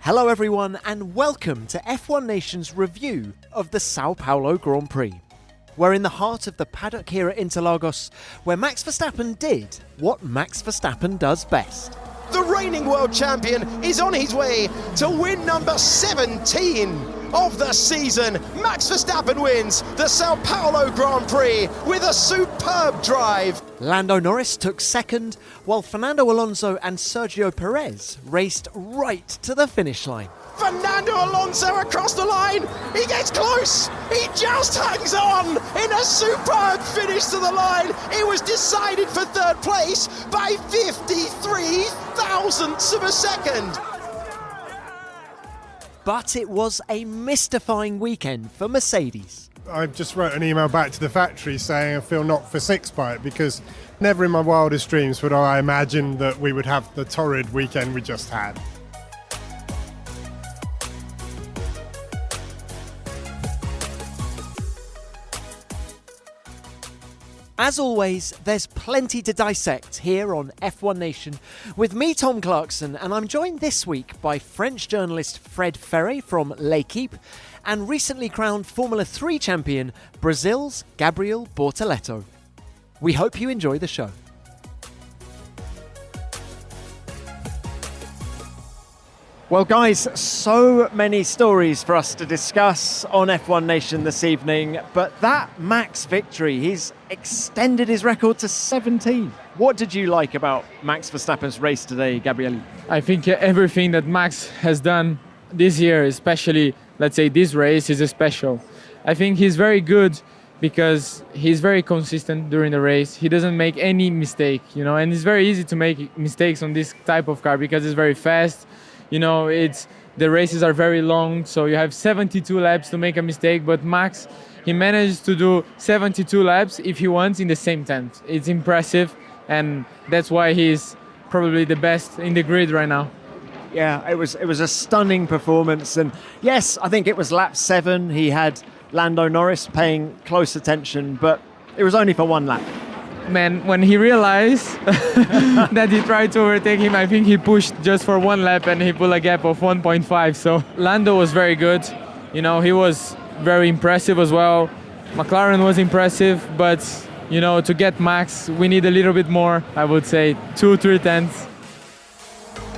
Hello everyone and welcome to F1 Nation's review of the São Paulo Grand Prix. We're in the heart of the paddock here at Interlagos, where Max Verstappen did what Max Verstappen does best. The reigning world champion is on his way to win number 17 of the season. Max Verstappen wins the São Paulo Grand Prix with a superb drive. Lando Norris took second, while Fernando Alonso and Sergio Perez raced right to the finish line. Fernando Alonso across the line, he gets close, he just hangs on in a superb finish to the line. It was decided for third place by 53 thousandths of a second. But it was a mystifying weekend for Mercedes. I just wrote an email back to the factory saying I feel knocked for six by it, because never in my wildest dreams would I imagine that we would have the torrid weekend we just had. As always, there's plenty to dissect here on F1 Nation with me, Tom Clarkson, and I'm joined this week by French journalist Ferret from L'Équipe and recently crowned Formula 3 champion Brazil's Gabriel Bortoletto. We hope you enjoy the show. Well, guys, so many stories for us to discuss on F1 Nation this evening, but that Max victory, he's extended his record to 17. What did you like about Max Verstappen's race today, Gabriel? I think everything that Max has done this year, especially, let's say, this race, is special. I think he's very good because he's very consistent during the race. He doesn't make any mistake, and it's very easy to make mistakes on this type of car because it's very fast. The races are very long, so you have 72 laps to make a mistake, but Max, he managed to do 72 laps if he wants in the same time. It's impressive, and that's why he's probably the best in the grid right now. Yeah, it was a stunning performance, and yes, I think it was lap 7. He had Lando Norris paying close attention, but it was only for one lap. Man, when he realized that he tried to overtake him, I think he pushed just for one lap and he pulled a gap of 1.5. So Lando was very good. He was very impressive as well. McLaren was impressive, but to get Max, we need a little bit more. I would say 2-3 tenths.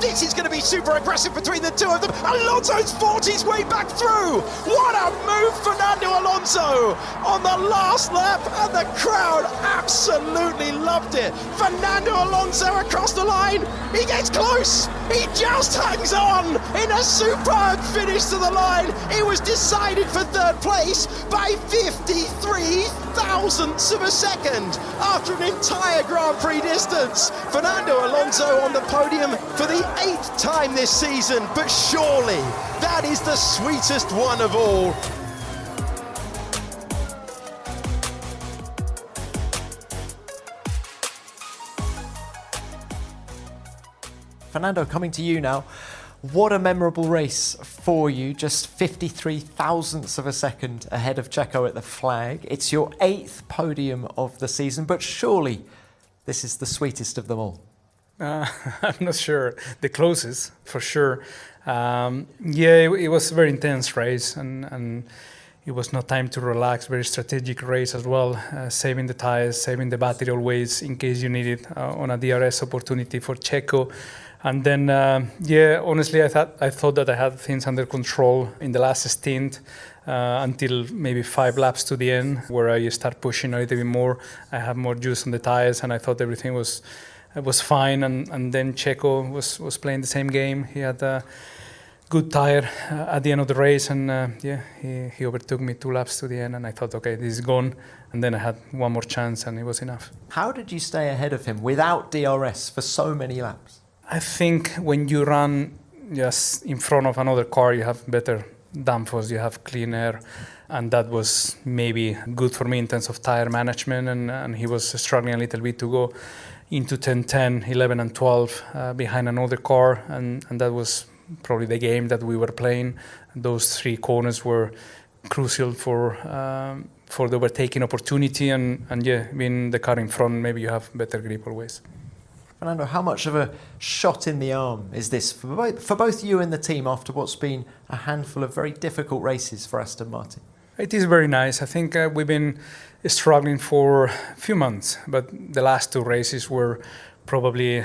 This is going to be super aggressive between the two of them. Alonso's fought his way back through. What a move, Fernando Alonso on the last lap, and the crowd absolutely loved it. Fernando Alonso across the line. He gets close. He just hangs on in a superb finish to the line. It was decided for third place by 53 thousandths of a second after an entire Grand Prix distance. Fernando Alonso on the podium for the 8th time this season, but surely that is the sweetest one of all. Fernando, coming to you now. What a memorable race for you, just 53 thousandths of a second ahead of Checo at the flag. It's your 8th podium of the season, but surely this is the sweetest of them all. I'm not sure. The closest, for sure. It was a very intense race, and it was no time to relax. Very strategic race as well, saving the tires, saving the battery always in case you need it on a DRS opportunity for Checo. And then, honestly, I thought that I had things under control in the last stint until maybe 5 laps to the end, where I start pushing a little bit more. I have more juice on the tires, and I thought everything was fine. And then Checo was playing the same game. He had a good tire at the end of the race, and he overtook me 2 laps to the end, and I thought, okay, this is gone. And then I had one more chance, and it was enough. How did you stay ahead of him without DRS for so many laps? I think when you run just in front of another car, you have better downforce, you have clean air, and that was maybe good for me in terms of tire management, and he was struggling a little bit to go into 10, 11 and 12 behind another car, and that was probably the game that we were playing. Those 3 corners were crucial for the overtaking opportunity, and being the car in front, maybe you have better grip always. Fernando, how much of a shot in the arm is this for both you and the team after what's been a handful of very difficult races for Aston Martin? It is very nice. I think we've been struggling for a few months, but the last two races were probably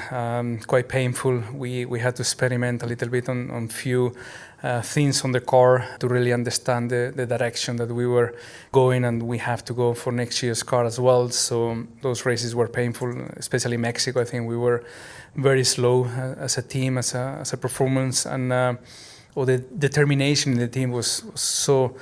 quite painful. We had to experiment a little bit on few things on the car to really understand the direction that we were going, and we have to go for next year's car as well. So those races were painful, especially Mexico. I think we were very slow as a team, as a performance, and the determination in the team was so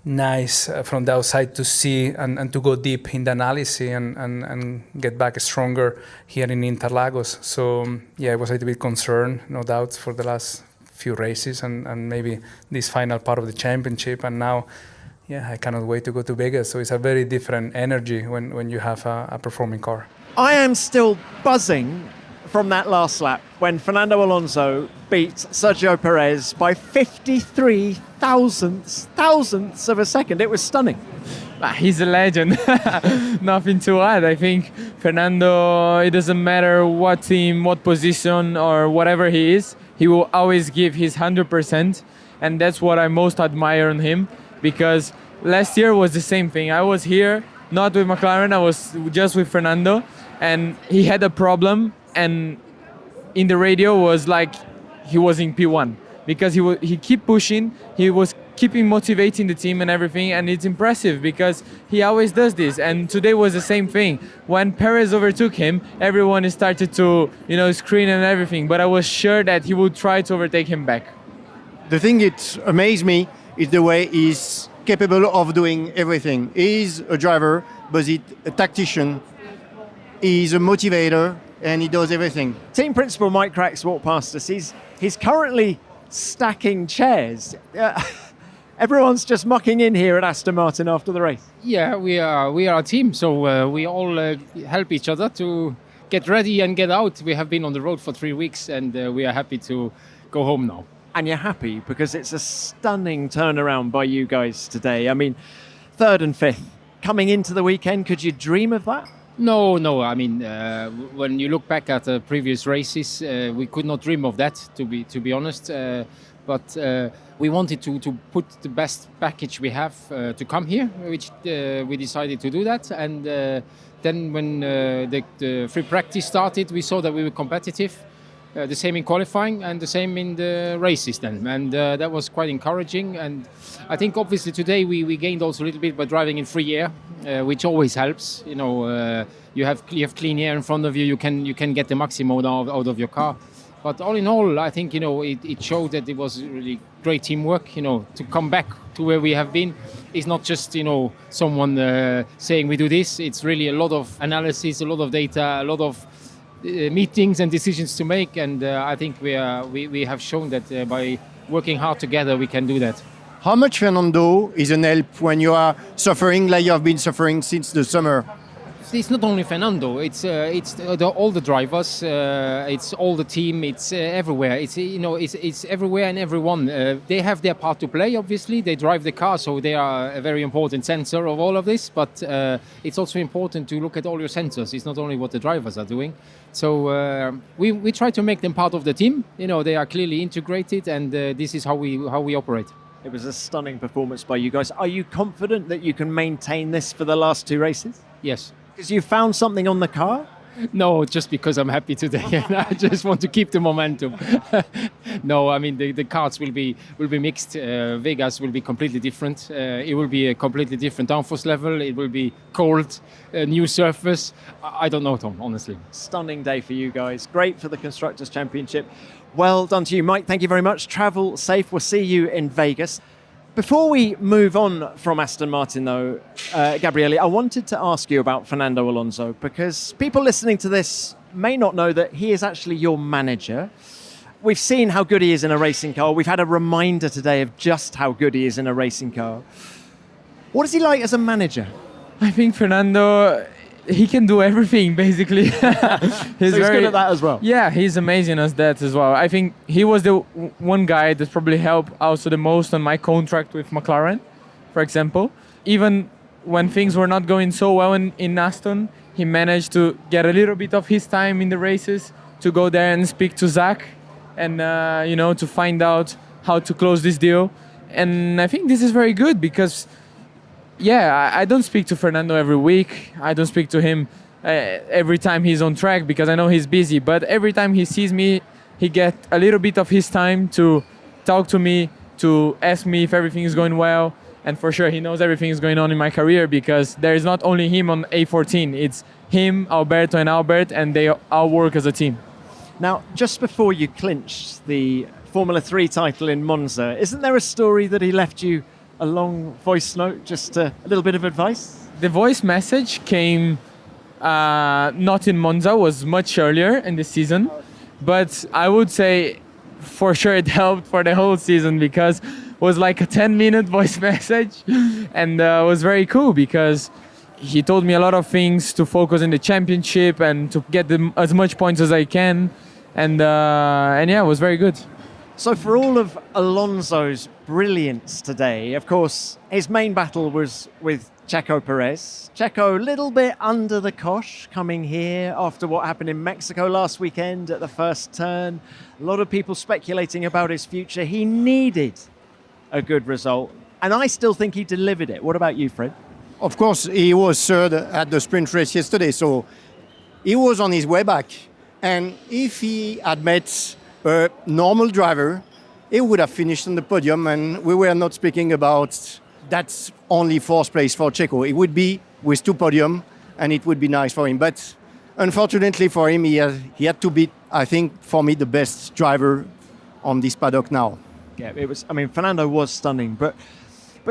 nice from the outside to see and to go deep in the analysis and get back stronger here in Interlagos. So yeah, I was a little bit concerned, no doubt, for the last few races and maybe this final part of the championship. And now, yeah, I cannot wait to go to Vegas. So it's a very different energy when you have a performing car. I am still buzzing from that last lap when Fernando Alonso beat Sergio Perez by 53 thousandths of a second. It was stunning. He's a legend. Nothing to add. I think Fernando, it doesn't matter what team, what position or whatever he is, he will always give his 100%. And that's what I most admire on him, because last year was the same thing. I was here, not with McLaren, I was just with Fernando, and he had a problem, and in the radio was like he was in P1, because he keep pushing, he was keeping motivating the team and everything, and it's impressive because he always does this. And today was the same thing. When Perez overtook him, everyone started to scream and everything, but I was sure that he would try to overtake him back. The thing that amazed me is the way he's capable of doing everything. He's a driver, but he's a tactician, he's a motivator, and he does everything. Team principal Mike Krack's walked past us. He's currently stacking chairs. Everyone's just mucking in here at Aston Martin after the race. Yeah, we are a team, so we all help each other to get ready and get out. We have been on the road for 3 weeks, and we are happy to go home now. And you're happy because it's a stunning turnaround by you guys today. I mean, 3rd and 5th coming into the weekend. Could you dream of that? No. I mean, when you look back at the previous races, we could not dream of that, to be honest. But we wanted to put the best package we have to come here, which we decided to do that. And then when the free practice started, we saw that we were competitive. The same in qualifying and the same in the races then. And that was quite encouraging. And I think obviously today we gained also a little bit by driving in free air, which always helps. You have clean air in front of you. You can get the maximum out of your car. But all in all, I think it showed that it was really great teamwork. To come back to where we have been is not just someone saying we do this. It's really a lot of analysis, a lot of data, a lot of meetings and decisions to make. And I think we have shown that by working hard together we can do that. How much Fernando is an help when you are suffering like you have been suffering since the summer? It's not only Fernando. It's all the drivers. It's all the team. It's everywhere. It's everywhere and everyone. They have their part to play. Obviously, they drive the car, so they are a very important sensor of all of this. But it's also important to look at all your sensors. It's not only what the drivers are doing. So we try to make them part of the team. They are clearly integrated, and this is how we operate. It was a stunning performance by you guys. Are you confident that you can maintain this for the last 2 races? Yes. Because you found something on the car? No, just because I'm happy today and I just want to keep the momentum. No, I mean the carts will be mixed. Vegas will be completely different. It will be a completely different downforce level. It will be cold, new surface. I don't know, Tom, honestly. Stunning day for you guys. Great for the Constructors' Championship. Well done to you, Mike. Thank you very much. Travel safe. We'll see you in Vegas. Before we move on from Aston Martin, though, Gabriele, I wanted to ask you about Fernando Alonso, because people listening to this may not know that he is actually your manager. We've seen how good he is in a racing car. We've had a reminder today of just how good he is in a racing car. What is he like as a manager? I think Fernando, he can do everything, basically. He's good at that as well? Yeah, he's amazing as that as well. I think he was the one guy that probably helped also the most on my contract with McLaren, for example. Even when things were not going so well in Aston, he managed to get a little bit of his time in the races to go there and speak to Zach and, to find out how to close this deal. And I think this is very good because, I don't speak to Fernando every week. I don't speak to him every time he's on track because I know he's busy. But every time he sees me, he gets a little bit of his time to talk to me, to ask me if everything is going well. And for sure, he knows everything is going on in my career because there is not only him on A14. It's him, Alberto, and Albert, and they all work as a team. Now, just before you clinched the Formula 3 title in Monza, isn't there a story that he left you a long voice note, just a little bit of advice? The voice message came not in Monza, was much earlier in the season. But I would say for sure it helped for the whole season because it was like a 10-minute voice message and it was very cool because he told me a lot of things to focus in the championship and to get as much points as I can. And it was very good. So for all of Alonso's brilliance today, of course, his main battle was with Checo Perez. Checo a little bit under the cosh coming here after what happened in Mexico last weekend at the first turn. A lot of people speculating about his future. He needed a good result, and I still think he delivered it. What about you, Fred? Of course, he was third at the sprint race yesterday, so he was on his way back. And if he had met a normal driver, he would have finished on the podium, and we were not speaking about that's only fourth place for Checo. It would be with 2 podiums, and it would be nice for him. But unfortunately for him, he had to beat, I think, for me, the best driver on this paddock now. Yeah, it was. I mean, Fernando was stunning, but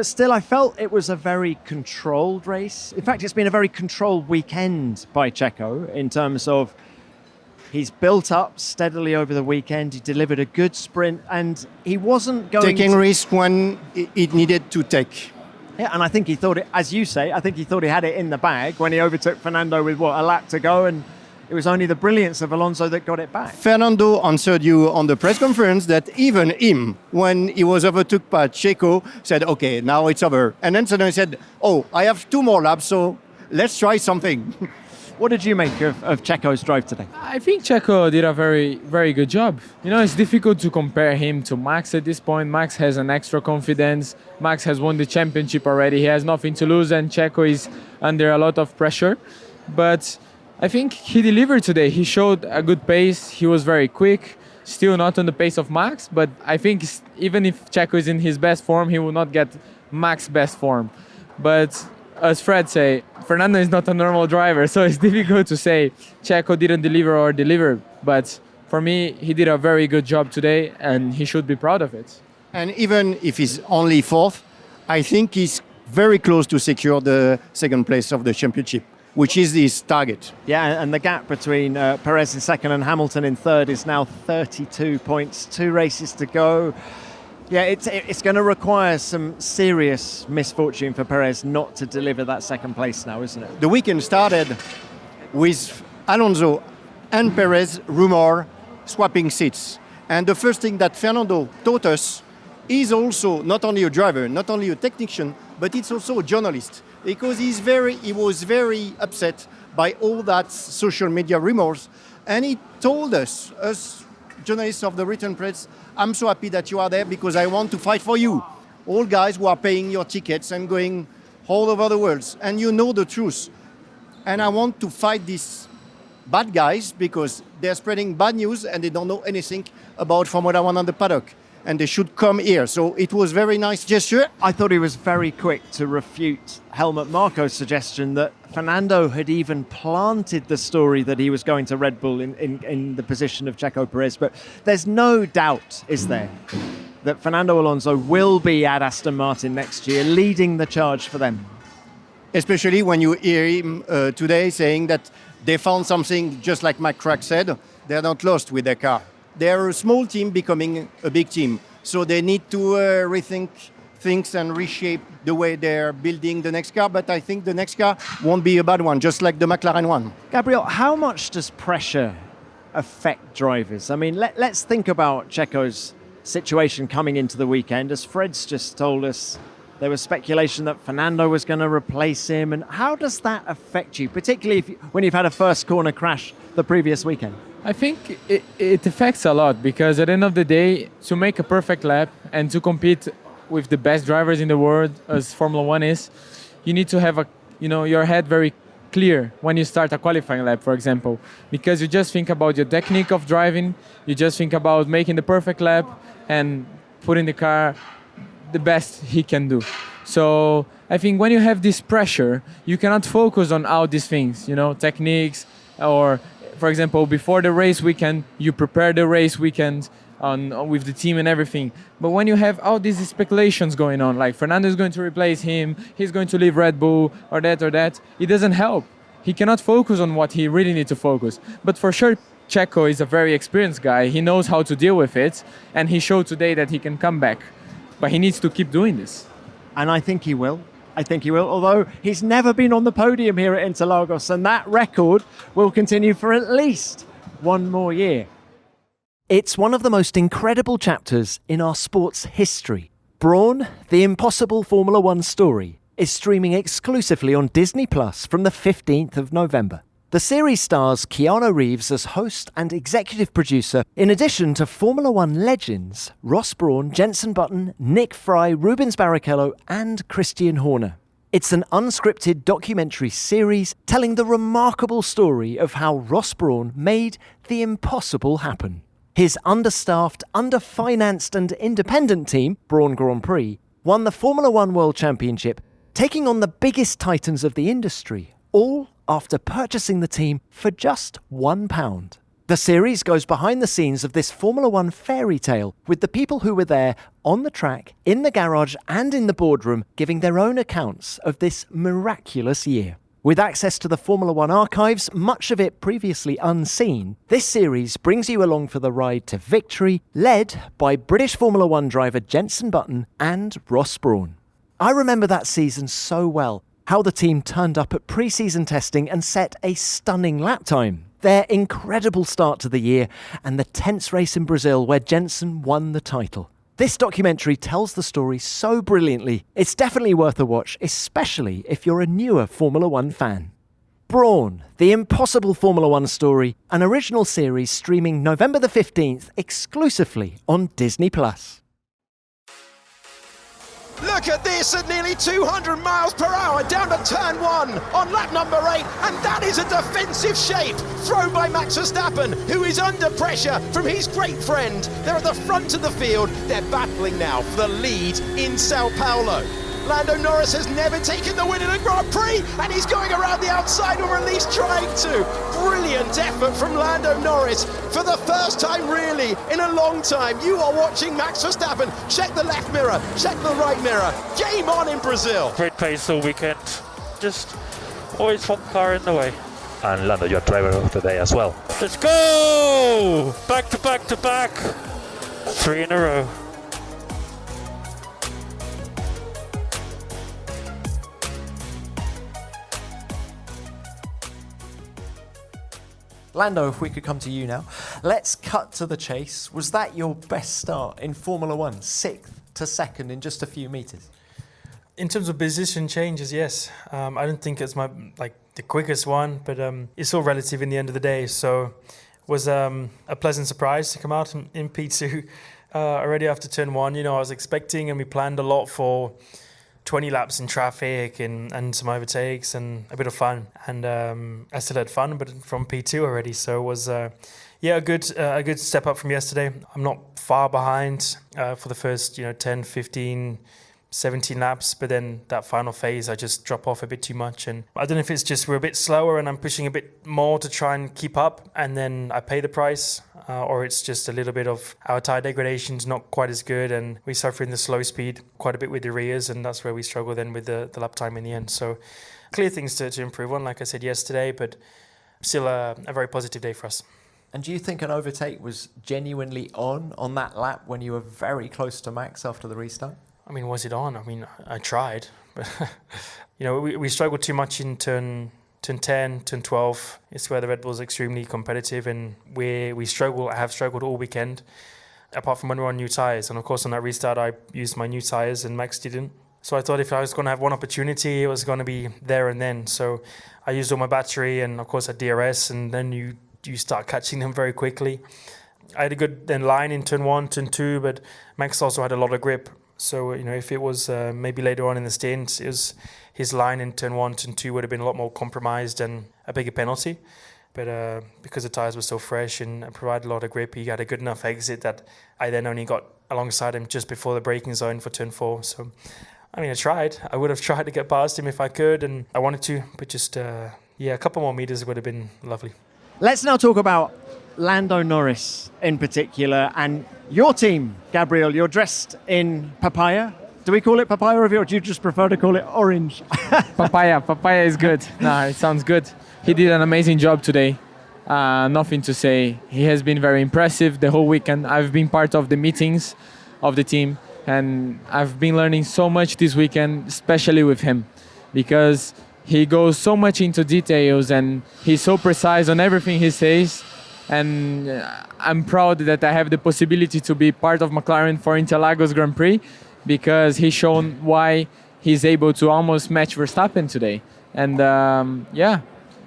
still, I felt it was a very controlled race. In fact, it's been a very controlled weekend by Checo in terms of he's built up steadily over the weekend. He delivered a good sprint, and he wasn't going taking risk when it needed to take. Yeah, and I think he thought it, as you say, I think he thought he had it in the bag when he overtook Fernando with a lap to go, and it was only the brilliance of Alonso that got it back. Fernando answered you on the press conference that even him, when he was overtook by Checo, said, okay, now it's over. And then suddenly said, oh, I have 2 more laps, so let's try something. What did you make of Checo's drive today? I think Checo did a very, very good job. It's difficult to compare him to Max at this point. Max has an extra confidence. Max has won the championship already. He has nothing to lose, and Checo is under a lot of pressure. But I think he delivered today. He showed a good pace. He was very quick. Still not on the pace of Max, but I think even if Checo is in his best form, he will not get Max's best form. But as Fred say, Fernando is not a normal driver, so it's difficult to say Checo didn't deliver or deliver. But for me, he did a very good job today, and he should be proud of it. And even if he's only 4th, I think he's very close to secure the 2nd place of the championship, which is his target. Yeah, and the gap between Perez in 2nd and Hamilton in 3rd is now 32 points. 2 races to go. Yeah, it's going to require some serious misfortune for Perez not to deliver that 2nd place now, isn't it? The weekend started with Alonso and Perez rumor swapping seats. And the first thing that Fernando taught us is also not only a driver, not only a technician, but it's also a journalist. Because he was very upset by all that social media rumors. And he told us journalists of the written press, I'm so happy that you are there because I want to fight for you. All guys who are paying your tickets and going all over the world. And you know the truth. And I want to fight these bad guys because they're spreading bad news and they don't know anything about Formula One on the paddock. And they should come here. So it was very nice gesture. I thought he was very quick to refute Helmut Marko's suggestion that Fernando had even planted the story that he was going to Red Bull in the position of Checo Perez. But there's no doubt, is there, that Fernando Alonso will be at Aston Martin next year, leading the charge for them. Especially when you hear him today saying that they found something, just like Krack said, they're not lost with their car. They're a small team becoming a big team. So they need to rethink things and reshape the way they're building the next car. But I think the next car won't be a bad one, just like the McLaren one. Gabriel, how much does pressure affect drivers? I mean, let's think about Checo's situation coming into the weekend. As Fred's just told us, There was speculation that Fernando was going to replace him. And how does that affect you, particularly when you've had a first corner crash the previous weekend? I think it affects a lot because at the end of the day, to make a perfect lap and to compete with the best drivers in the world, as Formula One is, you need to have your head very clear when you start a qualifying lap, for example, because you just think about your technique of driving, you just think about making the perfect lap and putting the car the best he can do. So I think when you have this pressure, you cannot focus on all these things, techniques, or for example, before the race weekend, you prepare the race weekend with the team and everything. But when you have all these speculations going on, like Fernando is going to replace him, he's going to leave Red Bull, or that, it doesn't help. He cannot focus on what he really needs to focus. But for sure, Checo is a very experienced guy. He knows how to deal with it, and he showed today that he can come back. But he needs to keep doing this. And I think he will. Although he's never been on the podium here at Interlagos, and that record will continue for at least one more year. It's one of the most incredible chapters in our sport's history. Brawn, the impossible Formula One story, is streaming exclusively on Disney Plus from the 15th of November. The series stars Keanu Reeves as host and executive producer, in addition to Formula One legends Ross Brawn, Jenson Button, Nick Fry, Rubens Barrichello, and Christian Horner. It's an unscripted documentary series telling the remarkable story of how Ross Brawn made the impossible happen. His understaffed, underfinanced and independent team, Brawn Grand Prix, won the Formula One World Championship, taking on the biggest titans of the industry, all after purchasing the team for just £1. The series goes behind the scenes of this Formula One fairy tale, with the people who were there on the track, in the garage and in the boardroom, giving their own accounts of this miraculous year. With access to the Formula One archives, much of it previously unseen, this series brings you along for the ride to victory, led by British Formula One driver Jenson Button and Ross Brawn. I remember that season so well, how the team turned up at pre-season testing and set a stunning lap time, their incredible start to the year, and the tense race in Brazil where Jenson won the title. This documentary tells the story so brilliantly, it's definitely worth a watch, especially if you're a newer Formula One fan. Brawn, the impossible Formula One story, an original series streaming November the 15th exclusively on Disney+. Look at this at nearly 200 miles per hour down to turn 1 on lap number 8, and that is a defensive shape thrown by Max Verstappen, who is under pressure from his great friend. They're at the front of the field. They're battling now for the lead in São Paulo. Lando Norris has never taken the win in a Grand Prix, and he's going around the outside, or at least trying to. Brilliant effort from Lando Norris for the first time really in a long time. You are watching Max Verstappen. Check the left mirror, check the right mirror. Game on in Brazil. Great pace all weekend. Just always one car in the way. And Lando, your driver of the day as well. Let's go! Back to back to back. 3 in a row. Lando, if we could come to you now. Let's cut to the chase. Was that your best start in Formula One? 6th to 2nd in just a few metres? In terms of position changes, yes. I don't think it's the quickest one, but it's all relative in the end of the day. So it was a pleasant surprise to come out in P2 already after turn 1. I was expecting, and we planned a lot for 20 laps in traffic and some overtakes and a bit of fun. And I still had fun, but from P2 already. So it was a good step up from yesterday. I'm not far behind for the first 10, 15, 17 laps, but then that final phase I just drop off a bit too much, and I don't know if it's just we're a bit slower and I'm pushing a bit more to try and keep up, and then I pay the price, or it's just a little bit of our tyre degradation's not quite as good and we suffer in the slow speed quite a bit with the rears, and that's where we struggle then with the lap time in the end. So clear things to improve on, like I said yesterday, but still a very positive day for us. And do you think an overtake was genuinely on that lap when you were very close to Max after the restart? I mean, was it on? I mean, I tried, but we struggled too much in turn 10, turn 12. It's where the Red Bull's extremely competitive, and we struggle. I have struggled all weekend, apart from when we were on new tyres. And of course, on that restart, I used my new tyres, and Max didn't. So I thought if I was going to have one opportunity, it was going to be there and then. So I used all my battery and, of course, a DRS, and then you start catching them very quickly. I had a good line in turn 1, turn 2, but Max also had a lot of grip. So, if it was maybe later on in the stint, his line in turn 1, turn 2 would have been a lot more compromised and a bigger penalty. But because the tyres were so fresh and provided a lot of grip, he had a good enough exit that I then only got alongside him just before the braking zone for turn 4. So, I tried. I would have tried to get past him if I could, and I wanted to, but just, a couple more meters would have been lovely. Let's now talk about Lando Norris in particular and your team, Gabriel. You're dressed in papaya. Do we call it papaya or do you just prefer to call it orange? Papaya is good. No, it sounds good. He did an amazing job today. Nothing to say. He has been very impressive the whole weekend. I've been part of the meetings of the team, and I've been learning so much this weekend, especially with him, because he goes so much into details and he's so precise on everything he says. And I'm proud that I have the possibility to be part of McLaren for Interlagos Grand Prix, because he's shown why he's able to almost match Verstappen today. And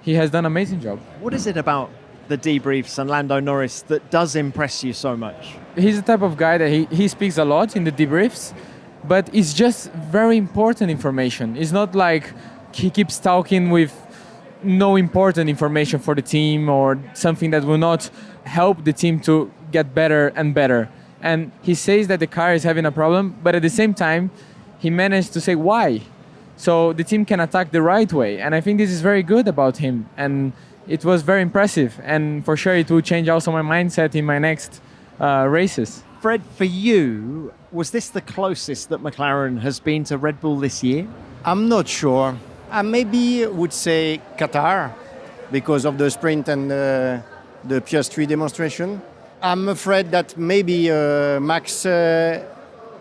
he has done an amazing job. What is it about the debriefs and Lando Norris that does impress you so much? He's the type of guy that he speaks a lot in the debriefs, but it's just very important information. It's not like he keeps talking with no important information for the team or something that will not help the team to get better and better. And he says that the car is having a problem, but at the same time, he managed to say why. So the team can attack the right way. And I think this is very good about him. And it was very impressive. And for sure, it will change also my mindset in my next races. Fred, for you, was this the closest that McLaren has been to Red Bull this year? I'm not sure. I maybe would say Qatar because of the sprint and the PS3 demonstration. I'm afraid that maybe Max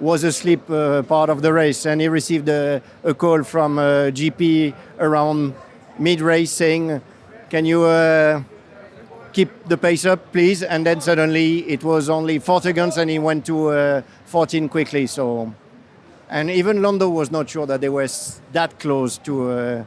was asleep part of the race, and he received a call from GP around mid-race saying, can you keep the pace up, please? And then suddenly it was only 4 seconds and he went to 14 quickly. So, and even Lando was not sure that they were that close to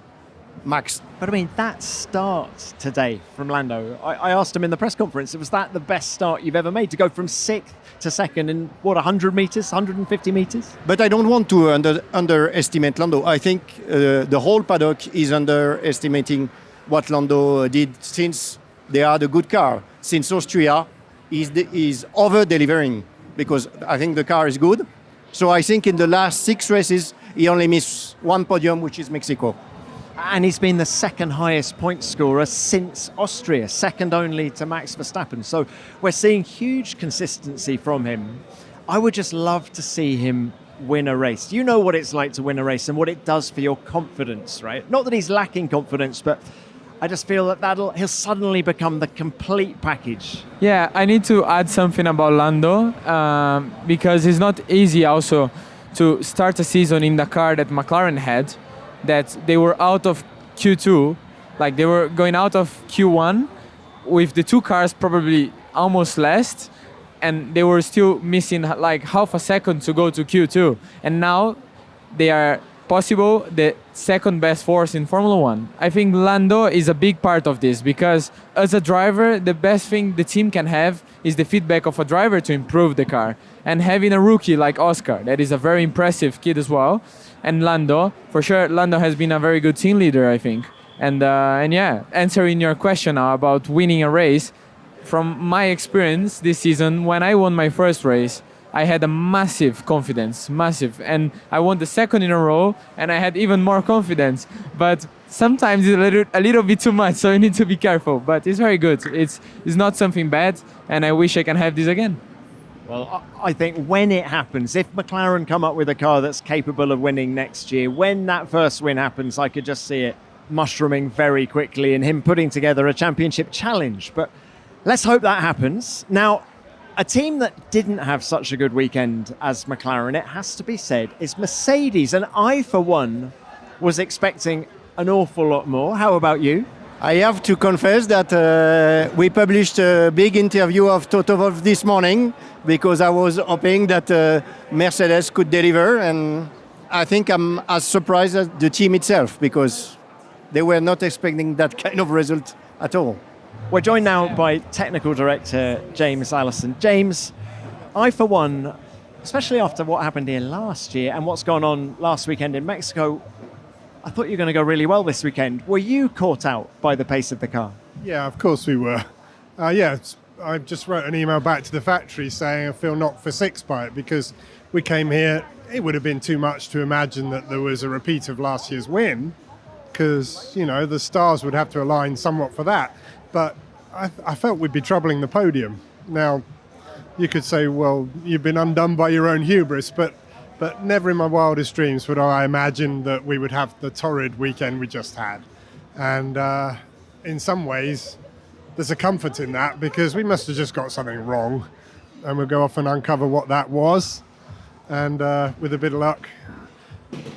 Max. But that start today from Lando, I asked him in the press conference, was that the best start you've ever made, to go from 6th to 2nd in, 100 metres, 150 metres? But I don't want to underestimate Lando. I think the whole paddock is underestimating what Lando did since they had a good car. Since Austria, he's over-delivering because I think the car is good. So I think in the last 6 races, he only missed 1 podium, which is Mexico. And he's been the second highest point scorer since Austria, second only to Max Verstappen. So we're seeing huge consistency from him. I would just love to see him win a race. You know what it's like to win a race and what it does for your confidence, right? Not that he's lacking confidence, but I just feel that he'll suddenly become the complete package. Yeah, I need to add something about Lando because it's not easy also to start a season in the car that McLaren had, that they were out of Q2, like they were going out of Q1 with the 2 cars probably almost last, and they were still missing like half a second to go to Q2. And now they are possible the second best force in Formula 1. I think Lando is a big part of this because as a driver, the best thing the team can have is the feedback of a driver to improve the car. And having a rookie like Oscar, that is a very impressive kid as well. And Lando, for sure, Lando has been a very good team leader, I think. And yeah, answering your question now about winning a race, from my experience this season, when I won my first race, I had a massive confidence, and I won the second in a row, and I had even more confidence. But sometimes it's a little bit too much, so you need to be careful. But it's very good. It's not something bad, and I wish I can have this again. Well, I think when it happens, if McLaren come up with a car that's capable of winning next year, when that first win happens, I could just see it mushrooming very quickly and him putting together a championship challenge. But let's hope that happens. Now, a team that didn't have such a good weekend as McLaren, it has to be said, is Mercedes. And I, for one, was expecting an awful lot more. How about you? I have to confess that we published a big interview of Toto Wolff this morning because I was hoping that Mercedes could deliver, and I think I'm as surprised as the team itself because they were not expecting that kind of result at all. We're joined now by Technical Director James Allison. James, I for one, especially after what happened here last year and what's gone on last weekend in Mexico, I thought you were going to go really well this weekend. Were you caught out by the pace of the car? Yeah, of course we were. I just wrote an email back to the factory saying I feel knocked for six by it because we came here. It would have been too much to imagine that there was a repeat of last year's win because, you know, the stars would have to align somewhat for that. But I felt we'd be troubling the podium. Now, you could say, well, you've been undone by your own hubris, but never in my wildest dreams would I imagine that we would have the torrid weekend we just had. And in some ways, there's a comfort in that because we must have just got something wrong. And we'll go off and uncover what that was. And with a bit of luck,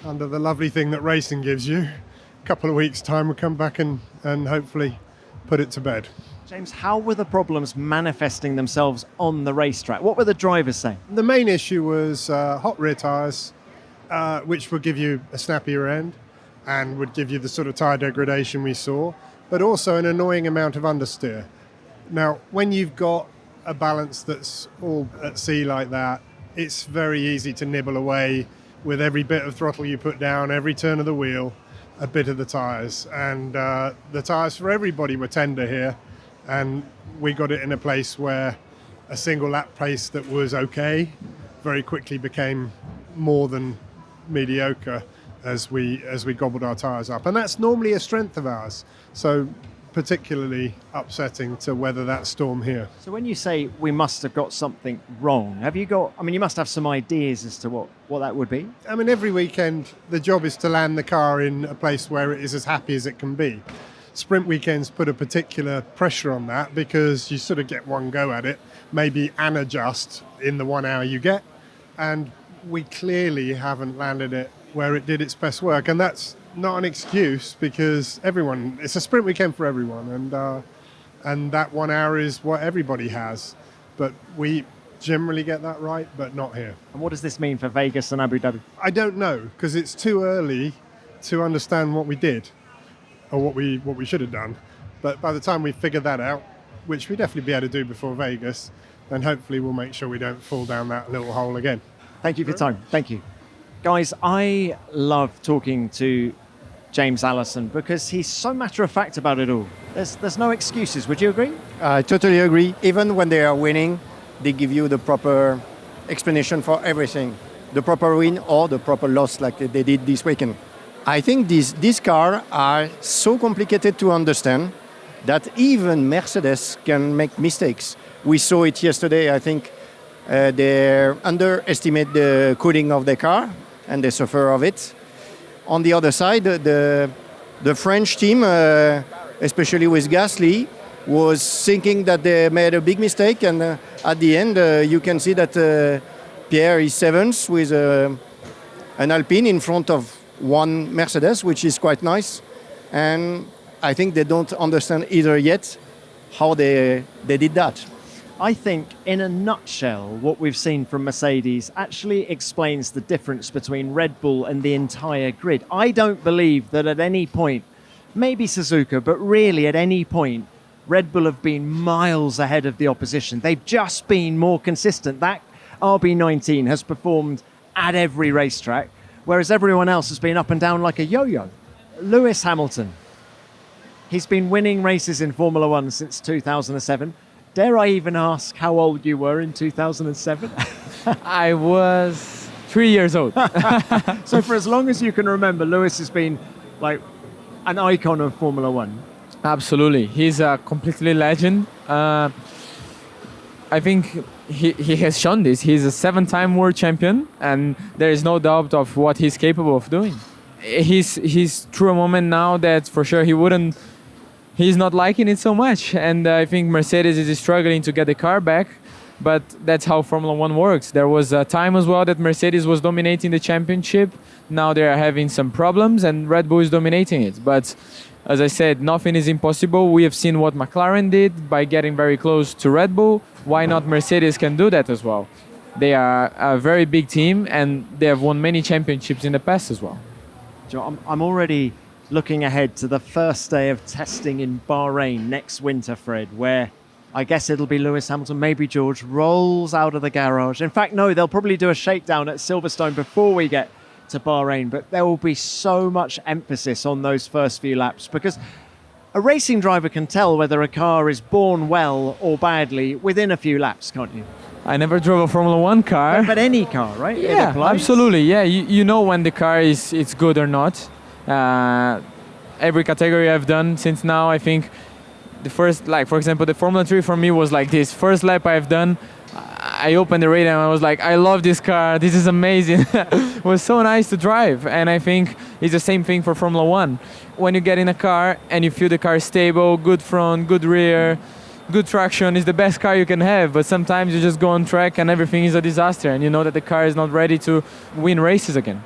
under the lovely thing that racing gives you, a couple of weeks' time we'll come back and hopefully put it to bed. James, how were the problems manifesting themselves on the racetrack? What were the drivers saying? The main issue was hot rear tyres, which would give you a snappier end and would give you the sort of tyre degradation we saw, but also an annoying amount of understeer. Now, when you've got a balance that's all at sea like that, it's very easy to nibble away with every bit of throttle you put down, every turn of the wheel, a bit of the tyres. And the tyres for everybody were tender here. And we got it in a place where a single lap pace that was okay very quickly became more than mediocre as we gobbled our tyres up. And that's normally a strength of ours. So particularly upsetting to weather that storm here. So when you say we must have got something wrong, you must have some ideas as to what that would be? I mean, every weekend the job is to land the car in a place where it is as happy as it can be. Sprint weekends put a particular pressure on that because you sort of get one go at it, maybe and adjust in the 1 hour you get. And we clearly haven't landed it where it did its best work. And that's not an excuse because it's a sprint weekend for everyone. And that 1 hour is what everybody has. But we generally get that right, but not here. And what does this mean for Vegas and Abu Dhabi? I don't know because it's too early to understand what we did. Or what we should have done. But by the time we figure that out, which we definitely be able to do before Vegas, then hopefully we'll make sure we don't fall down that little hole again. Thank you for your time. Thank you. Guys, I love talking to James Allison because he's so matter-of-fact about it all. There's no excuses. Would you agree? I totally agree. Even when they are winning, they give you the proper explanation for everything. The proper win or the proper loss like they did this weekend. I think these cars are so complicated to understand that even Mercedes can make mistakes. We saw it yesterday. I think they underestimate the cooling of the car and they suffer of it. On the other side, the French team, especially with Gasly, was thinking that they made a big mistake. And at the end, you can see that Pierre is seventh with an Alpine in front of one Mercedes, which is quite nice. And I think they don't understand either yet how they did that. I think, in a nutshell, what we've seen from Mercedes actually explains the difference between Red Bull and the entire grid. I don't believe that at any point, maybe Suzuka, but really at any point, Red Bull have been miles ahead of the opposition. They've just been more consistent. That RB19 has performed at every racetrack, whereas everyone else has been up and down like a yo-yo. Lewis Hamilton, he's been winning races in Formula One since 2007. Dare I even ask how old you were in 2007? I was 3 years old. So for as long as you can remember, Lewis has been like an icon of Formula One. Absolutely. He's a completely legend. I think he has shown this. He's a 7-time world champion, and there is no doubt of what he's capable of doing. He's through a moment now that for sure he's not liking it so much. And I think Mercedes is struggling to get the car back, but that's how Formula One works. There was a time as well that Mercedes was dominating the championship. Now they are having some problems and Red Bull is dominating it. But as I said, nothing is impossible. We have seen what McLaren did by getting very close to Red Bull. Why not Mercedes can do that as well? they are a very big team and they have won many championships in the past as well. I'm already looking ahead to the first day of testing in Bahrain next winter, Fred, where I guess it'll be Lewis Hamilton, maybe George, rolls out of the garage. In fact, no, they'll probably do a shakedown at Silverstone before we get to Bahrain, but there will be so much emphasis on those first few laps because a racing driver can tell whether a car is born well or badly within a few laps, can't you? I never drove a Formula One car. But any car, right? Yeah, absolutely. Yeah, you know when the car it's good or not. Every category I've done since now, I think the first, like for example, the Formula 3 for me was like this. First lap I've done, I opened the radio and I was like, I love this car. This is amazing. It was so nice to drive. And I think it's the same thing for Formula 1. When you get in a car and you feel the car is stable, good front, good rear, good traction, is the best car you can have. But sometimes you just go on track and everything is a disaster and you know that the car is not ready to win races again.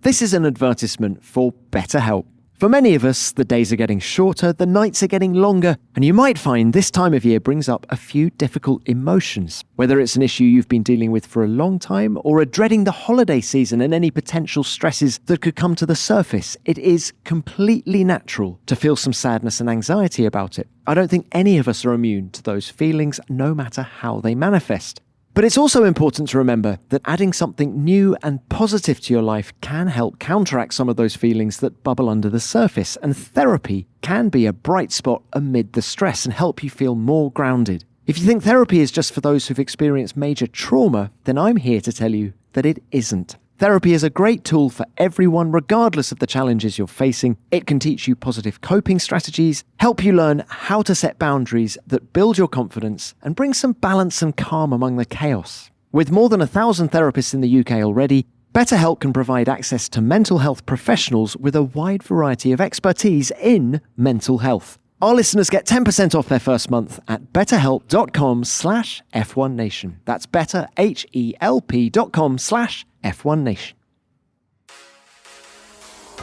This is an advertisement for BetterHelp. For many of us, the days are getting shorter, the nights are getting longer, and you might find this time of year brings up a few difficult emotions. Whether it's an issue you've been dealing with for a long time or are dreading the holiday season and any potential stresses that could come to the surface, it is completely natural to feel some sadness and anxiety about it. I don't think any of us are immune to those feelings, no matter how they manifest. But it's also important to remember that adding something new and positive to your life can help counteract some of those feelings that bubble under the surface, and therapy can be a bright spot amid the stress and help you feel more grounded. If you think therapy is just for those who've experienced major trauma, then I'm here to tell you that it isn't. Therapy is a great tool for everyone, regardless of the challenges you're facing. It can teach you positive coping strategies, help you learn how to set boundaries that build your confidence, and bring some balance and calm among the chaos. With more than 1,000 therapists in the UK already, BetterHelp can provide access to mental health professionals with a wide variety of expertise in mental health. Our listeners get 10% off their first month at betterhelp.com/F1Nation. That's betterhelp.com/F1Nation.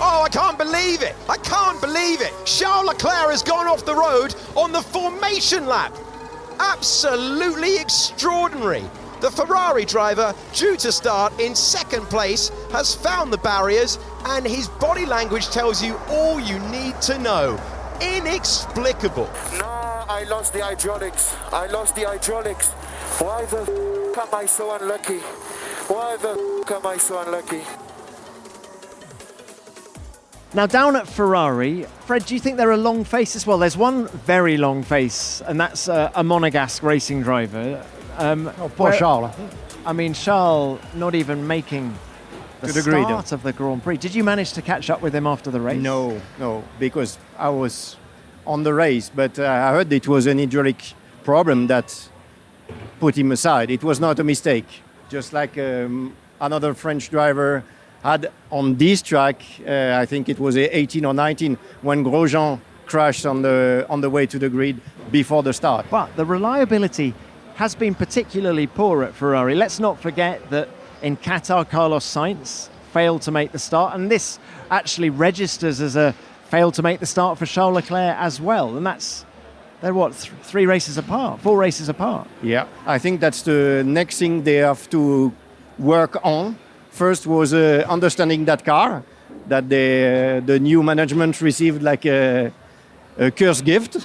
Oh, I can't believe it! I can't believe it! Charles Leclerc has gone off the road on the formation lap. Absolutely extraordinary. The Ferrari driver, due to start in second place, has found the barriers, and his body language tells you all you need to know. Inexplicable. No, I lost the hydraulics. Why the f*** am I so unlucky? Now, down at Ferrari, Fred, do you think there are long faces? Well, there's one very long face, and that's a Monegasque racing driver. Poor Charles. I mean, Charles not even making the start of the Grand Prix. Did you manage to catch up with him after the race? No, because I was on the race, but I heard it was an hydraulic problem that put him aside. It was not a mistake. Just like another French driver had on this track, I think it was 18 or 19, when Grosjean crashed on the way to the grid before the start. But the reliability has been particularly poor at Ferrari. Let's not forget that in Qatar, Carlos Sainz failed to make the start, and this actually registers as a failed to make the start for Charles Leclerc as well. And they're what, 4 races apart? Yeah, I think that's the next thing they have to work on. First was understanding that car, that the new management received like a curse gift.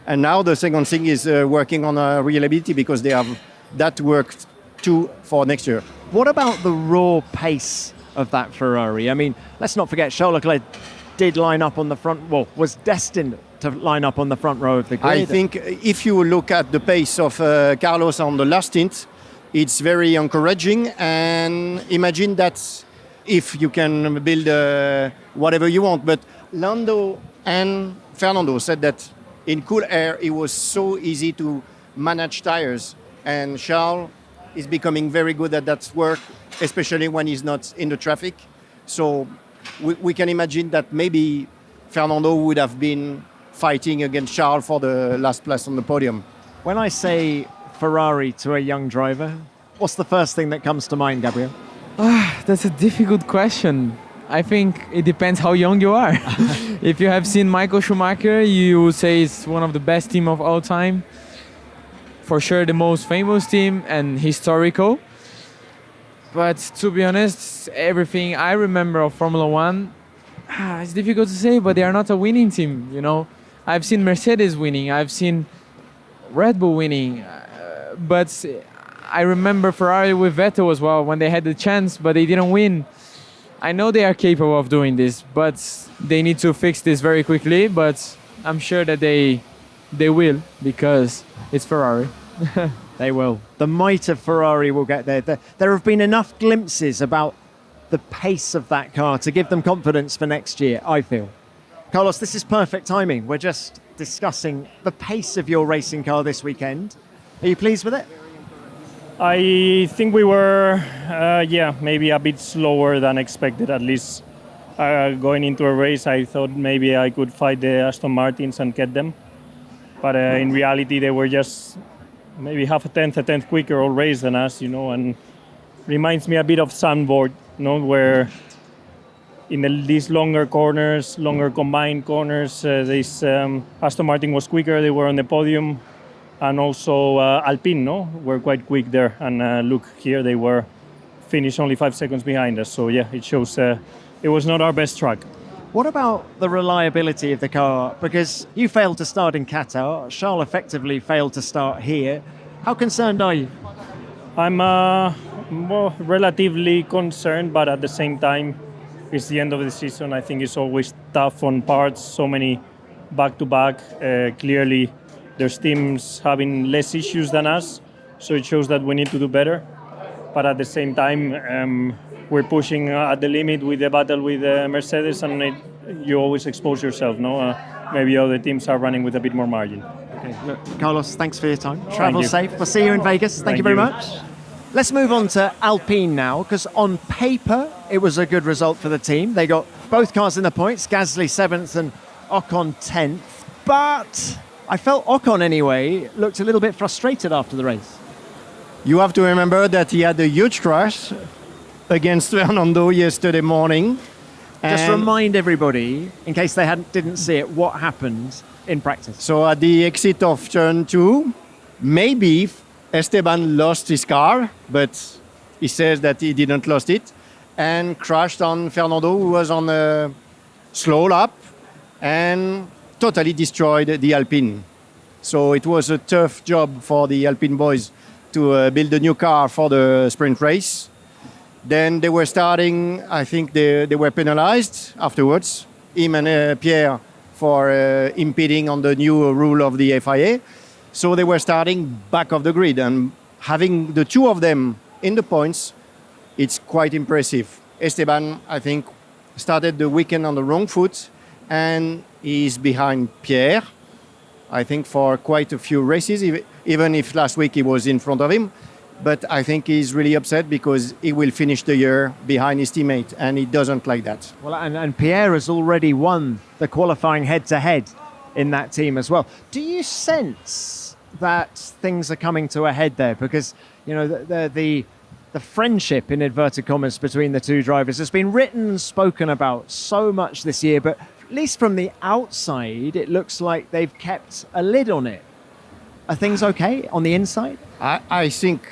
And now the second thing is working on reliability, because they have that worked too for next year. What about the raw pace of that Ferrari? I mean, let's not forget Charles Leclerc did line up on the front, was destined to line up on the front row of the grid. I think if you look at the pace of Carlos on the last stint, it's very encouraging, and imagine that if you can build whatever you want. But Lando and Fernando said that in cool air, it was so easy to manage tires, and Charles is becoming very good at that work, especially when he's not in the traffic. So we can imagine that maybe Fernando would have been fighting against Charles for the last place on the podium. When I say Ferrari to a young driver, what's the first thing that comes to mind, Gabriel? That's a difficult question. I think it depends how young you are. If you have seen Michael Schumacher, you would say it's one of the best team of all time. for sure the most famous team and historical. But to be honest, everything I remember of Formula One, it's difficult to say, but they are not a winning team, you know. I've seen Mercedes winning, I've seen Red Bull winning, but I remember Ferrari with Vettel as well when they had the chance, but they didn't win. I know they are capable of doing this, but they need to fix this very quickly, but I'm sure that they will, because it's Ferrari. They will. The might of Ferrari will get there. There have been enough glimpses about the pace of that car to give them confidence for next year, I feel. Carlos, this is perfect timing. We're just discussing the pace of your racing car this weekend. Are you pleased with it? I think we were, maybe a bit slower than expected, at least. Going into a race, I thought maybe I could fight the Aston Martins and get them. But in reality, they were just maybe half a tenth quicker all race than us, you know, and reminds me a bit of Sandboard, you know, where in these longer corners, longer combined corners, this Aston Martin was quicker, they were on the podium, and also Alpine, no, were quite quick there. And look here, they were finished only 5 seconds behind us. So yeah, it shows it was not our best track. What about the reliability of the car? Because you failed to start in Qatar, Charles effectively failed to start here. How concerned are you? I'm relatively concerned, but at the same time, it's the end of the season. I think it's always tough on parts, so many back-to-back. Clearly, there's teams having less issues than us, so it shows that we need to do better. But at the same time, we're pushing at the limit with the battle with Mercedes, and you always expose yourself, no? Maybe other teams are running with a bit more margin. Okay, look, Carlos, thanks for your time. Travel you. safe. We'll see you in Vegas. Thank you very much. Let's move on to Alpine now, because on paper, it was a good result for the team. They got both cars in the points, Gasly 7th and Ocon 10th. But I felt Ocon, anyway, looked a little bit frustrated after the race. You have to remember that he had a huge crash against Fernando yesterday morning. Just remind everybody, in case they didn't see it, what happened in practice. So at the exit of turn 2, maybe Esteban lost his car, but he says that he didn't lost it, and crashed on Fernando, who was on a slow lap, and totally destroyed the Alpine. So it was a tough job for the Alpine boys to build a new car for the sprint race. Then they were starting, I think they were penalized afterwards, him and Pierre, for impeding on the new rule of the FIA. So they were starting back of the grid, and having the two of them in the points, it's quite impressive. Esteban, I think, started the weekend on the wrong foot, and he's behind Pierre, I think, for quite a few races, even if last week he was in front of him. But I think he's really upset because he will finish the year behind his teammate, and he doesn't like that. Well, and Pierre has already won the qualifying head-to-head in that team as well. Do you sense that things are coming to a head there? Because, you know, the friendship, in inverted commas, between the two drivers has been written and spoken about so much this year, but at least from the outside, it looks like they've kept a lid on it. Are things okay on the inside? I think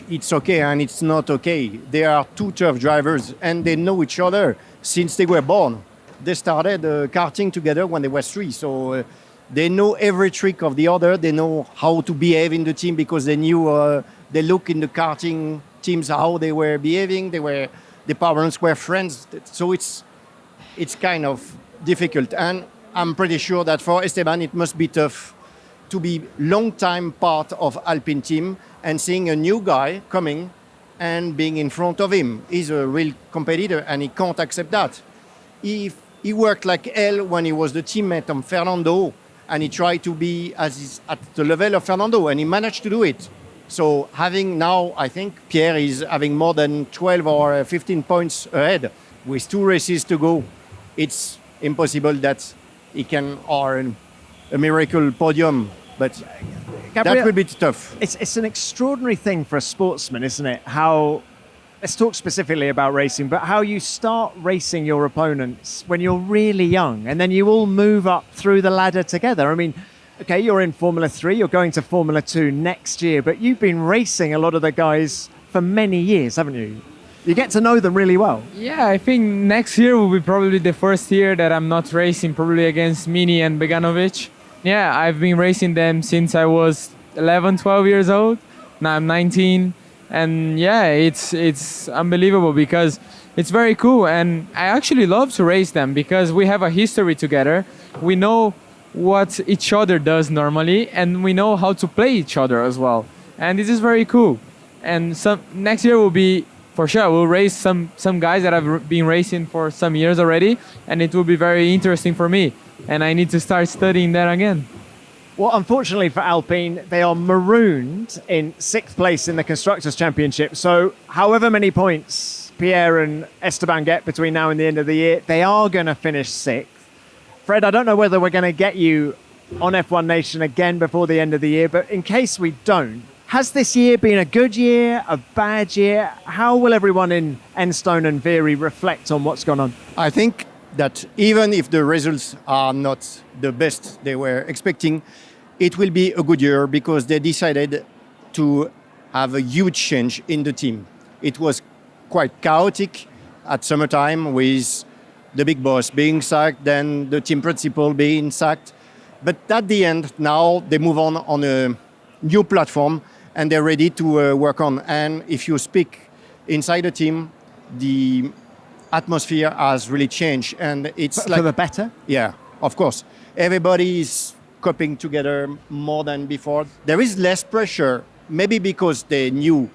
it's okay and it's not okay. They are two tough drivers and they know each other since they were born. They started karting together when they were 3, so they know every trick of the other. They know how to behave in the team because they knew they look in the karting teams how they were behaving. The parents were friends, so it's kind of difficult. And I'm pretty sure that for Esteban it must be tough to be long-time part of Alpine team and seeing a new guy coming and being in front of him. He's a real competitor and he can't accept that. He worked like hell when he was the teammate of Fernando, and he tried to be at the level of Fernando, and he managed to do it. So having now, I think Pierre is having more than 12 or 15 points ahead with 2 races to go. It's impossible that he can earn a miracle podium, but Gabriel, that will be tough. It's an extraordinary thing for a sportsman, isn't it? How, let's talk specifically about racing, but how you start racing your opponents when you're really young, and then you all move up through the ladder together. I mean, Okay, you're in Formula 3, you're going to Formula 2 next year, but you've been racing a lot of the guys for many years, haven't you? You get to know them really well. Yeah, I think next year will be probably the first year that I'm not racing, probably against Mini and Beganovic. Yeah, I've been racing them since I was 11, 12 years old. Now I'm 19. And yeah, it's unbelievable because it's very cool. And I actually love to race them because we have a history together. We know what each other does normally, and we know how to play each other as well. And this is very cool. And next year will be, for sure, we'll race some guys that I've been racing for some years already, and it will be very interesting for me. And I need to start studying that again. Well, unfortunately for Alpine, they are marooned in 6th place in the Constructors' Championship. So however many points Pierre and Esteban get between now and the end of the year, they are going to finish 6th. Fred, I don't know whether we're going to get you on F1 Nation again before the end of the year, but in case we don't, has this year been a good year, a bad year? How will everyone in Enstone and Viry reflect on what's gone on? I think that even if the results are not the best they were expecting, it will be a good year because they decided to have a huge change in the team. It was quite chaotic at summertime with the big boss being sacked, then the team principal being sacked. But at the end, now they move on a new platform and they're ready to work on. And if you speak inside the team, the atmosphere has really changed. And it's for the better? Yeah, of course. Everybody is coping together more than before. There is less pressure, maybe because they knew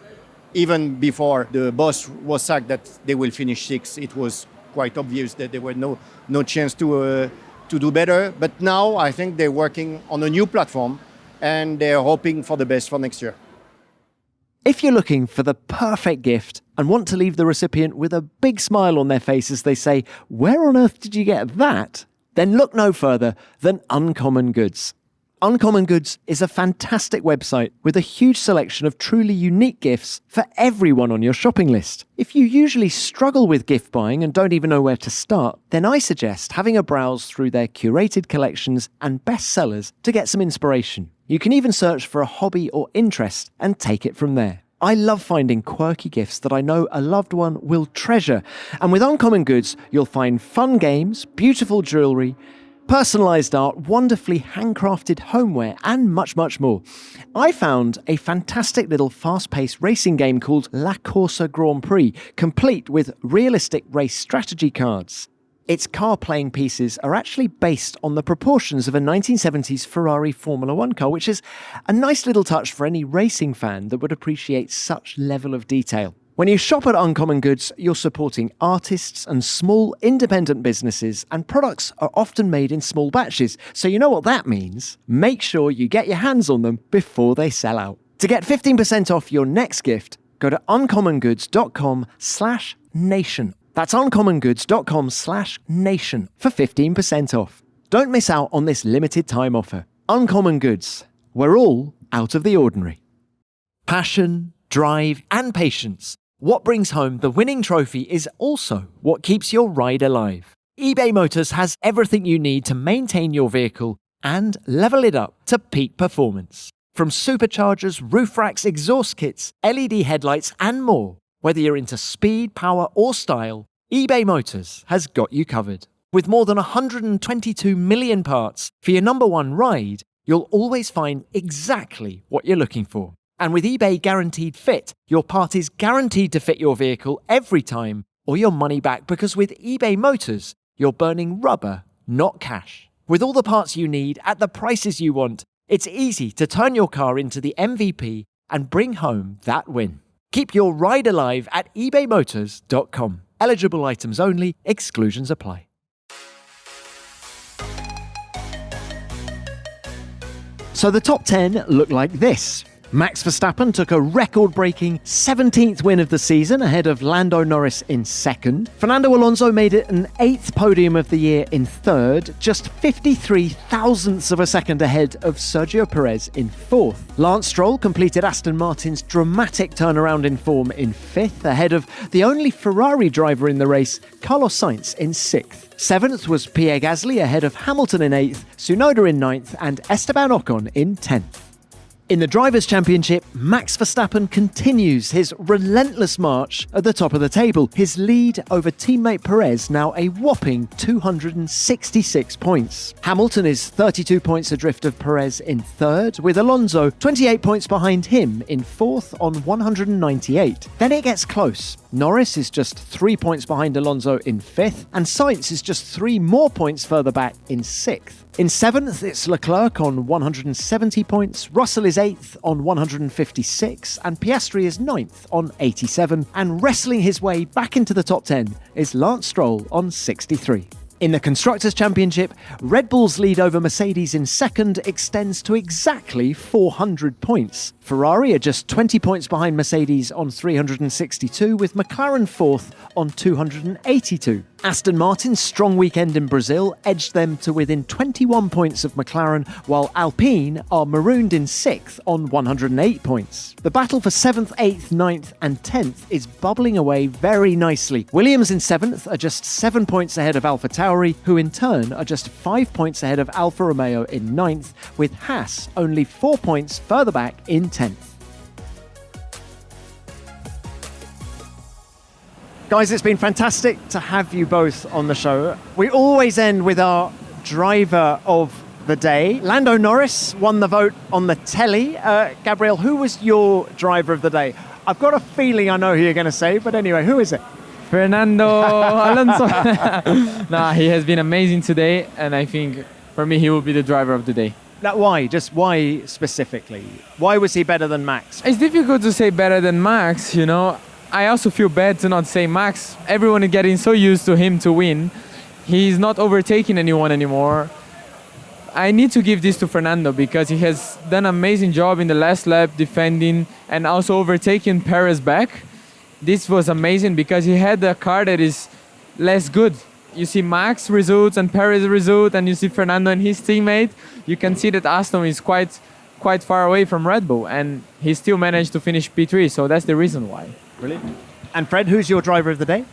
even before the boss was sacked that they will finish 6th. It was quite obvious that there were no chance to do better. But now I think they're working on a new platform and they're hoping for the best for next year. If you're looking for the perfect gift and want to leave the recipient with a big smile on their face as they say, "Where on earth did you get that?" then look no further than Uncommon Goods. Uncommon Goods is a fantastic website with a huge selection of truly unique gifts for everyone on your shopping list. If you usually struggle with gift buying and don't even know where to start, then I suggest having a browse through their curated collections and bestsellers to get some inspiration. You can even search for a hobby or interest and take it from there. I love finding quirky gifts that I know a loved one will treasure. And with Uncommon Goods, you'll find fun games, beautiful jewellery, personalised art, wonderfully handcrafted homeware, and much, much more. I found a fantastic little fast-paced racing game called La Corsa Grand Prix, complete with realistic race strategy cards. Its car-playing pieces are actually based on the proportions of a 1970s Ferrari Formula 1 car, which is a nice little touch for any racing fan that would appreciate such level of detail. When you shop at Uncommon Goods, you're supporting artists and small independent businesses, and products are often made in small batches. So you know what that means. Make sure you get your hands on them before they sell out. To get 15% off your next gift, go to uncommongoods.com/nation. That's uncommongoods.com/nation for 15% off. Don't miss out on this limited time offer. Uncommon Goods. We're all out of the ordinary. Passion, drive, and patience. What brings home the winning trophy is also what keeps your ride alive. eBay Motors has everything you need to maintain your vehicle and level it up to peak performance. From superchargers, roof racks, exhaust kits, LED headlights, and more. Whether you're into speed, power, or style, eBay Motors has got you covered. With more than 122 million parts for your number one ride, you'll always find exactly what you're looking for. And with eBay Guaranteed Fit, your part is guaranteed to fit your vehicle every time or your money back, because with eBay Motors, you're burning rubber, not cash. With all the parts you need at the prices you want, it's easy to turn your car into the MVP and bring home that win. Keep your ride alive at ebaymotors.com. Eligible items only, exclusions apply. So the top 10 look like this. Max Verstappen took a record-breaking 17th win of the season ahead of Lando Norris in second. Fernando Alonso made it an 8th podium of the year in third, just 53 thousandths of a second ahead of Sergio Perez in fourth. Lance Stroll completed Aston Martin's dramatic turnaround in form in fifth, ahead of the only Ferrari driver in the race, Carlos Sainz, in sixth. Seventh was Pierre Gasly ahead of Hamilton in eighth, Tsunoda in ninth, and Esteban Ocon in 10th. In the Drivers' Championship, Max Verstappen continues his relentless march at the top of the table. His lead over teammate Perez now a whopping 266 points. Hamilton is 32 points adrift of Perez in third, with Alonso 28 points behind him in fourth on 198. Then it gets close. Norris is just 3 points behind Alonso in fifth, and Sainz is just 3 more points further back in sixth. In seventh, it's Leclerc on 170 points, Russell is 8th on 156, and Piastri is 9th on 87, and wrestling his way back into the top 10 is Lance Stroll on 63. In the Constructors' Championship, Red Bull's lead over Mercedes in second extends to exactly 400 points. Ferrari are just 20 points behind Mercedes on 362, with McLaren fourth on 282. Aston Martin's strong weekend in Brazil edged them to within 21 points of McLaren, while Alpine are marooned in sixth on 108 points. The battle for 7th, 8th, 9th and 10th is bubbling away very nicely. Williams in 7th are just 7 points ahead of AlphaTauri, who in turn are just 5 points ahead of Alfa Romeo in 9th, with Haas only 4 points further back in 10th. Guys, it's been fantastic to have you both on the show. We always end with our driver of the day. Lando Norris won the vote on the telly. Gabriel, who was your driver of the day? I've got a feeling I know who you're going to say, but anyway, who is it? Fernando Alonso. Nah, he has been amazing today, and I think for me he will be the driver of the day. Now, why? Just why specifically? Why was he better than Max? It's difficult to say better than Max, you know. I also feel bad to not say Max. Everyone is getting so used to him to win. He's not overtaking anyone anymore. I need to give this to Fernando because he has done an amazing job in the last lap defending and also overtaking Perez back. This was amazing because he had a car that is less good. You see Max results and Perez result, and you see Fernando and his teammate. You can see that Aston is quite far away from Red Bull, and he still managed to finish P3, so that's the reason why. Brilliant. And Fred, who's your driver of the day?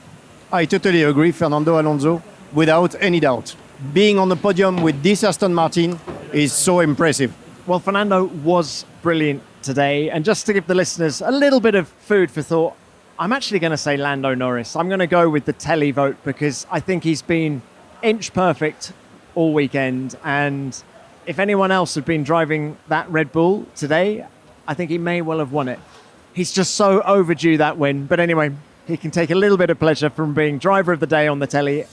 I totally agree, Fernando Alonso, without any doubt. Being on the podium with this Aston Martin is so impressive. Well, Fernando was brilliant today, and just to give the listeners a little bit of food for thought, I'm actually going to say Lando Norris. I'm going to go with the telly vote because I think he's been inch perfect all weekend, and if anyone else had been driving that Red Bull today, I think he may well have won it. He's just so overdue that win. But anyway, he can take a little bit of pleasure from being driver of the day on the telly.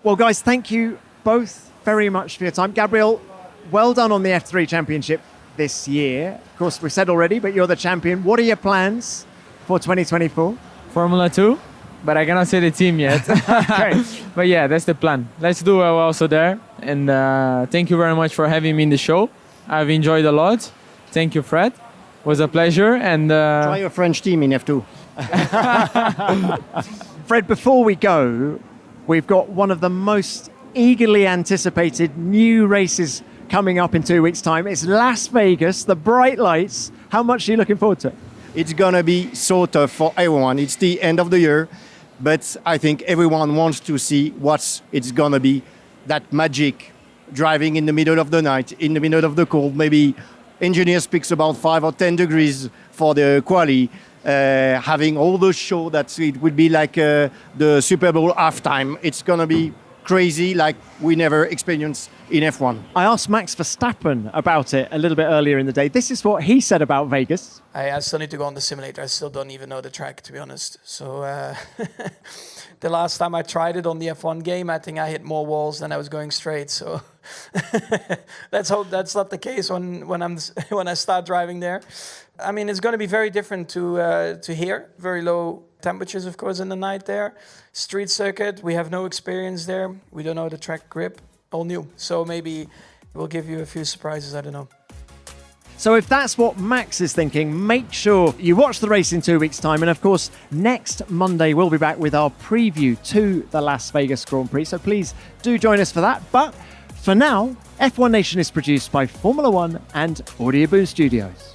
Well, guys, thank you both very much for your time. Gabriel, well done on the F3 Championship this year. Of course, we've said already, but you're the champion. What are your plans for 2024? Formula 2, but I cannot say the team yet. Okay. But yeah, that's the plan. Let's do well also there. And thank you very much for having me in the show. I've enjoyed a lot. Thank you, Fred. It was a pleasure. And try a French team in F2. Fred, before we go, we've got one of the most eagerly anticipated new races coming up in 2 weeks' time. It's Las Vegas, the bright lights. How much are you looking forward to it? It's going to be so tough for everyone. It's the end of the year, but I think everyone wants to see what it's going to be. That magic, driving in the middle of the night, in the middle of the cold. Maybe engineer speaks about 5 or 10 degrees for the quali. Having all the show that it would be like the Super Bowl halftime. It's going to be crazy like we never experienced in F1. I asked Max Verstappen about it a little bit earlier in the day. This is what he said about Vegas. I still need to go on the simulator. I still don't even know the track, to be honest. So the last time I tried it on the F1 game, I think I hit more walls than I was going straight. So let's hope that's not the case when I start driving there. I mean, it's going to be very different to here. Very low temperatures, of course, in the night there. Street circuit, we have no experience there. We don't know the track grip, all new. So maybe we'll give you a few surprises, I don't know. So if that's what Max is thinking, make sure you watch the race in 2 weeks' time. And of course, next Monday, we'll be back with our preview to the Las Vegas Grand Prix. So please do join us for that. But for now, F1 Nation is produced by Formula One and Audio Boom Studios.